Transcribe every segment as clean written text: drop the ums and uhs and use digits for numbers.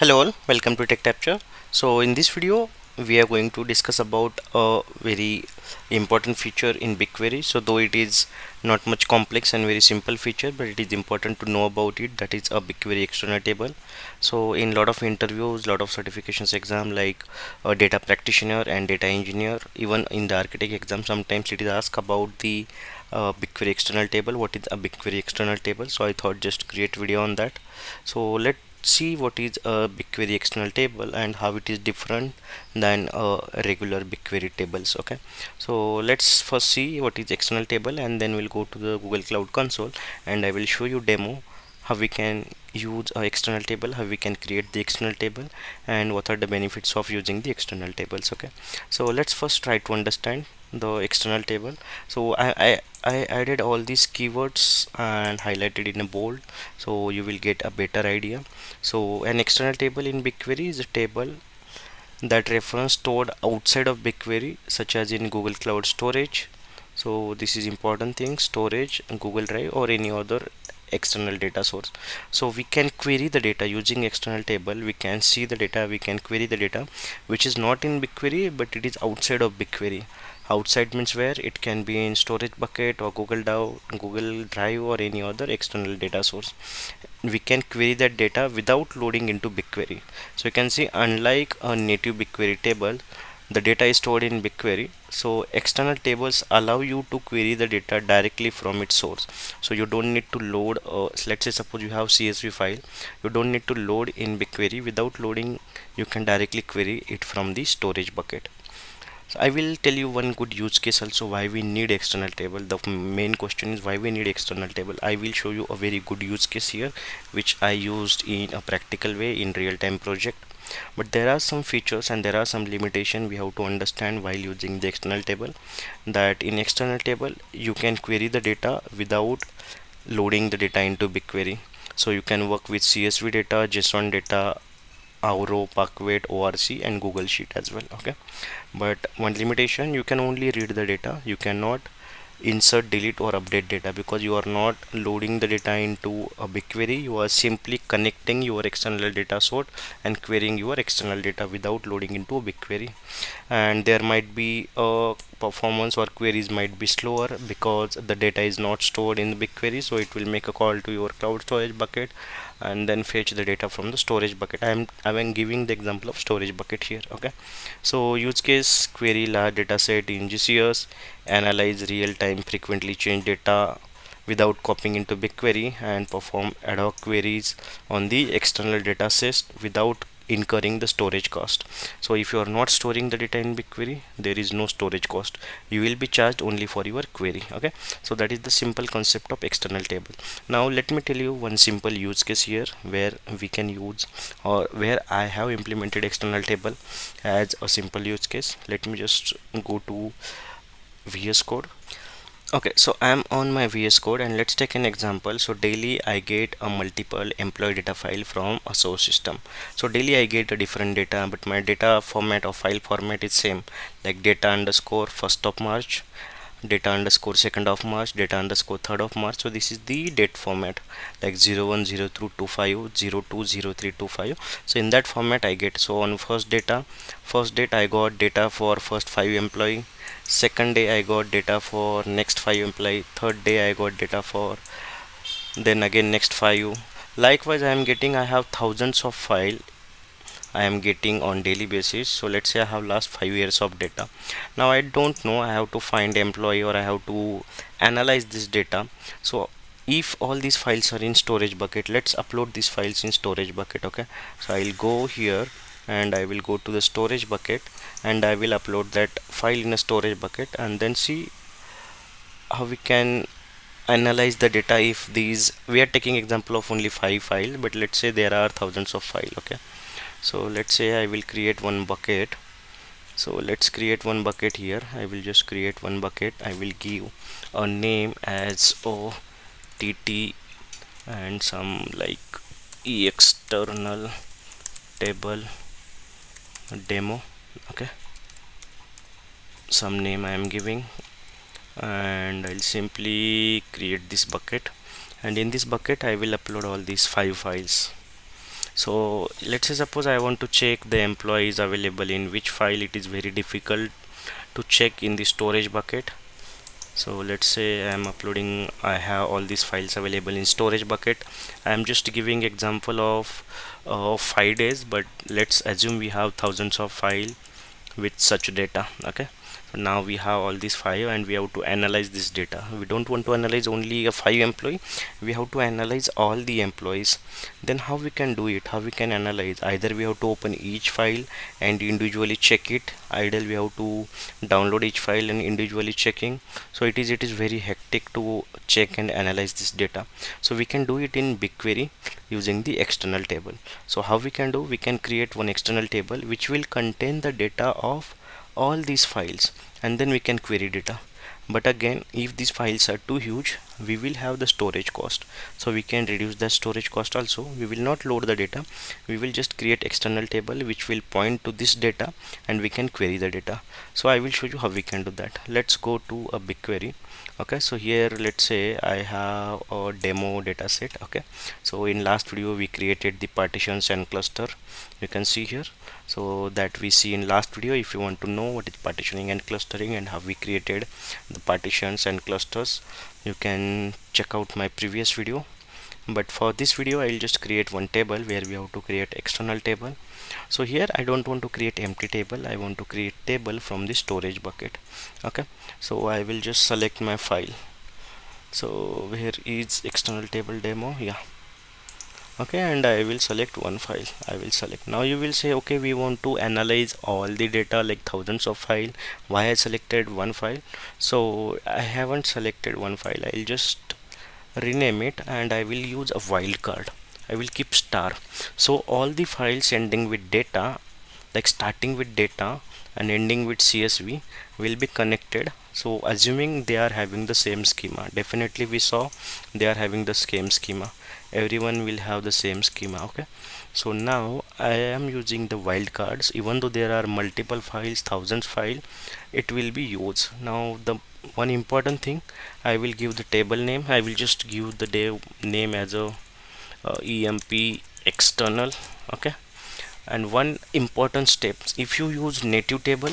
Hello all, welcome to Tech Capture. So in this video we are going to discuss about a very important feature in BigQuery. So though it is not much complex and very simple feature, but it is important to know about it, that is a BigQuery external table. So in lot of interviews, lot of certifications exam like a data practitioner and data engineer, even in the architect exam sometimes it is asked about the BigQuery external table. What is a BigQuery external table? So I thought just create video on that. So let's see what is a BigQuery external table and how it is different than regular BigQuery tables. Okay, so let's first see what is external table, and then we'll go to the Google Cloud Console and I will show you demo how we can use a external table, how we can create the external table, and what are the benefits of using the external tables. Okay, so let's first try to understand the external table. So I added all these keywords and highlighted in a bold, so you will get a better idea. So an external table in BigQuery is a table that reference stored outside of BigQuery, such as in Google Cloud Storage. So this is important thing: storage, Google Drive, or any other external data source. So we can query the data using external table. We can see the data, we can query the data which is not in BigQuery but it is outside of BigQuery. Outside means where it can be in storage bucket or Google Drive or any other external data source. We can query that data without loading into BigQuery. So you can see, unlike a native BigQuery table, the data is stored in BigQuery. So external tables allow you to query the data directly from its source. So you don't need to load, let's say suppose you have CSV file, you don't need to load in BigQuery. Without loading, you can directly query it from the storage bucket. So I will tell you one good use case also why we need external table. The main question is why we need external table. I will show you a very good use case here which I used in a practical way in real-time project. But there are some features and there are some limitation we have to understand while using the external table. That in external table you can query the data without loading the data into BigQuery. So you can work with CSV data, JSON data, Auro, Parquet, ORC, and Google Sheet as well. Okay, but one limitation: you can only read the data. You cannot insert, delete, or update data because you are not loading the data into a BigQuery. You are simply connecting your external data source and querying your external data without loading into a BigQuery. And there might be a performance or queries might be slower because the data is not stored in the BigQuery. So it will make a call to your cloud storage bucket and then fetch the data from the storage bucket. I'm giving the example of storage bucket here. Okay, so use case: query large data set in GCS, analyze real-time frequently changed data without copying into BigQuery, and perform ad hoc queries on the external data set without incurring the storage cost. So if you are not storing the data in BigQuery, there is no storage cost. You will be charged only for your query. Okay, so that is the simple concept of external table. Now let me tell you one simple use case here where we can use, or where I have implemented external table as a simple use case. Let me just go to VS Code. Okay, so I'm on my VS Code and let's take an example. So daily I get a multiple employee data file from a source system. So daily I get a different data, but my data format or file format is same, like data underscore 1st of March, data underscore 2nd of March, data underscore 3rd of March. So this is the date format, like 010225 020325. So in that format I get. So on first date I got data for first 5 employee, second day I got data for next 5 employee, third day I got data for then again next 5. Likewise I have thousands of file I am getting on daily basis. So let's say I have last 5 years of data. Now I don't know, I have to find employee or I have to analyze this data. So if all these files are in storage bucket, let's upload these files in storage bucket. Okay, so I'll go here and I will go to the storage bucket and I will upload that file in a storage bucket, and then see how we can analyze the data. If these, we are taking example of only 5 files, but let's say there are thousands of files. Okay, so let's say I will create one bucket. So let's create one bucket here. I will just create one bucket. I will give a name as OTT and some like external table demo. Okay, some name I am giving, and I'll simply create this bucket, and in this bucket I will upload all these 5 files. So let's say suppose I want to check the employee is available in which file. It is very difficult to check in the storage bucket. So let's say I am uploading, I have all these files available in storage bucket. I am just giving example of 5 days, but let's assume we have thousands of file with such data. Okay, so now we have all these five and we have to analyze this data. We don't want to analyze only a 5 employee, we have to analyze all the employees. Then how we can do it, how we can analyze? Either we have to open each file and individually check it, either we have to download each file and individually checking. So it is very hectic to check and analyze this data. So we can do it in BigQuery using the external table. So how we can do, we can create one external table which will contain the data of all these files, and then we can query data. But again, if these files are too huge, we will have the storage cost. So we can reduce the storage cost also. We will not load the data, we will just create external table which will point to this data and we can query the data. So I will show you how we can do that. Let's go to a BigQuery. Okay, so here let's say I have a demo data set. Okay, so in last video we created the partitions and cluster, you can see here. So that we see in last video. If you want to know what is partitioning and clustering and how we created the partitions and clusters, you can check out my previous video. But for this video I'll just create one table where we have to create external table. So here I don't want to create empty table, I want to create table from the storage bucket. Okay, so I will just select my file. So where is external table demo? Yeah, okay, and I will select one file. I will select. Now you will say, okay, we want to analyze all the data, like thousands of file. Why I selected one file? So I haven't selected one file, I'll just rename it and I will use a wildcard. I will keep star. So all the files ending with data, like starting with data and ending with CSV, will be connected. So assuming they are having the same schema, definitely we saw they are having the same schema, everyone will have the same schema. Okay, so now I am using the wildcards. Even though there are multiple files, thousands file, it will be used. Now the one important thing, I will give the table name, I will just give the name as a emp external. Okay, and one important step, if you use native table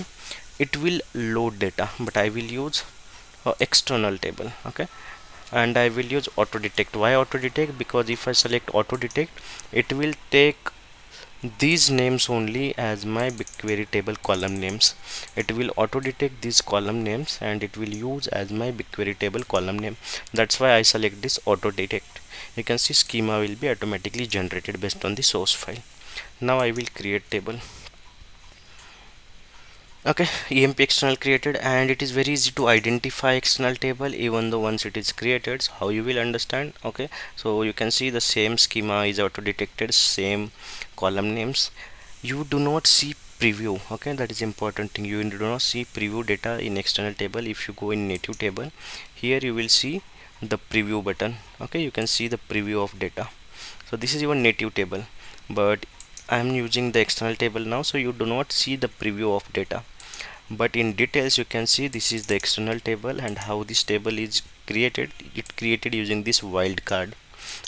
it will load data, but I will use external table. Okay, and I will use auto detect. Why auto detect? Because if I select auto detect, it will take these names only as my BigQuery table column names. It will auto detect these column names and it will use as my BigQuery table column name. That's why I select this auto detect. You can see schema will be automatically generated based on the source file. Now I will create table. Okay, emp external created, and it is very easy to identify external table even though once it is created. So how you will understand? Okay, so you can see the same schema is auto detected, same column names. You do not see preview. Okay, that is important thing, you do not see preview data in external table. If you go in native table, here you will see the preview button. Okay, you can see the preview of data. So this is your native table, but I am using the external table now, so you do not see the preview of data. But in details you can see this is the external table, and how this table is created. It created using this wildcard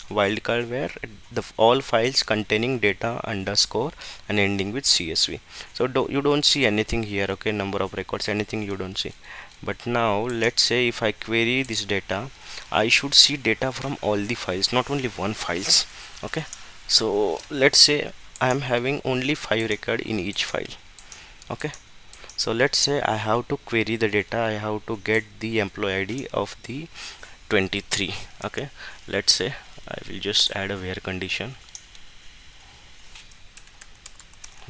where the all files containing data underscore and ending with CSV. So you don't see anything here. Okay, number of records, anything you don't see. But now let's say if I query this data, I should see data from all the files, not only one files. Okay, so let's say I am having only 5 record in each file. Okay, so let's say I have to query the data, I have to get the employee ID of the 23. Okay, let's say I will just add a where condition,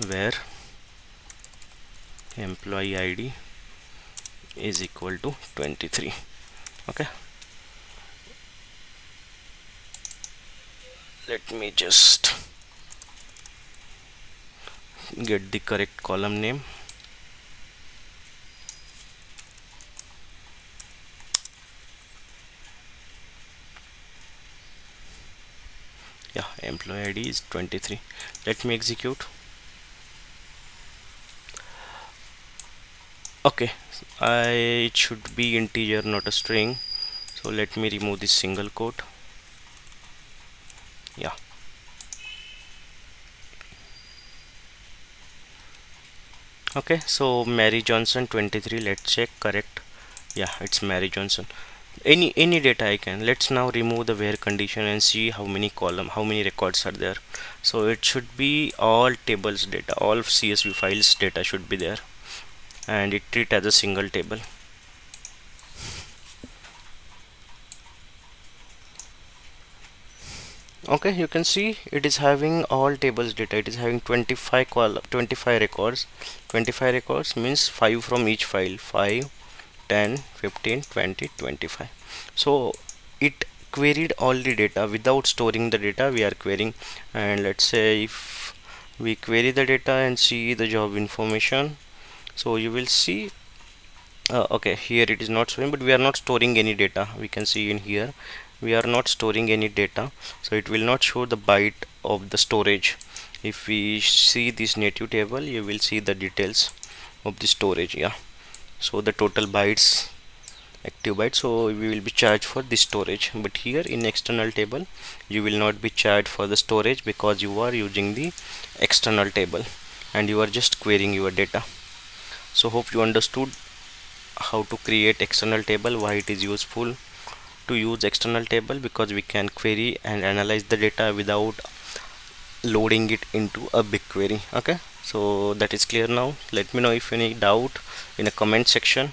where employee ID is equal to 23. Okay, let me just get the correct column name. Yeah, employee ID is 23. Let me execute. Okay, it should be integer, not a string. So let me remove this single quote. Yeah, Okay, so Mary Johnson 23, let's check. Correct. Yeah, it's Mary Johnson. Any data I can. Let's now remove the where condition and see how many column, how many records are there. So it should be all tables data, all CSV files data should be there, and it treat as a single table. Okay, you can see it is having all tables data. It is having 25 25 records. 25 records means 5 from each file. 5, 10, 15, 20, 25. So it queried all the data without storing the data. We are querying, and let's say if we query the data and see the job information, so you will see okay, here it is not showing, but we are not storing any data. We can see in here we are not storing any data, so it will not show the byte of the storage. If we see this native table, you will see the details of the storage. Yeah, so the total bytes, active bytes, so we will be charged for the storage. But here in external table you will not be charged for the storage because you are using the external table and you are just querying your data. So hope you understood how to create external table, why it is useful to use external table, because we can query and analyze the data without loading it into a BigQuery. Okay, so that is clear now. Let me know if any doubt in a comment section,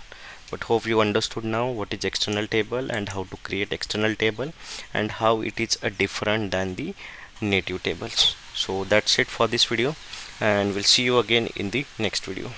but hope you understood now what is external table and how to create external table and how it is different than the native tables. So that's it for this video, and we'll see you again in the next video.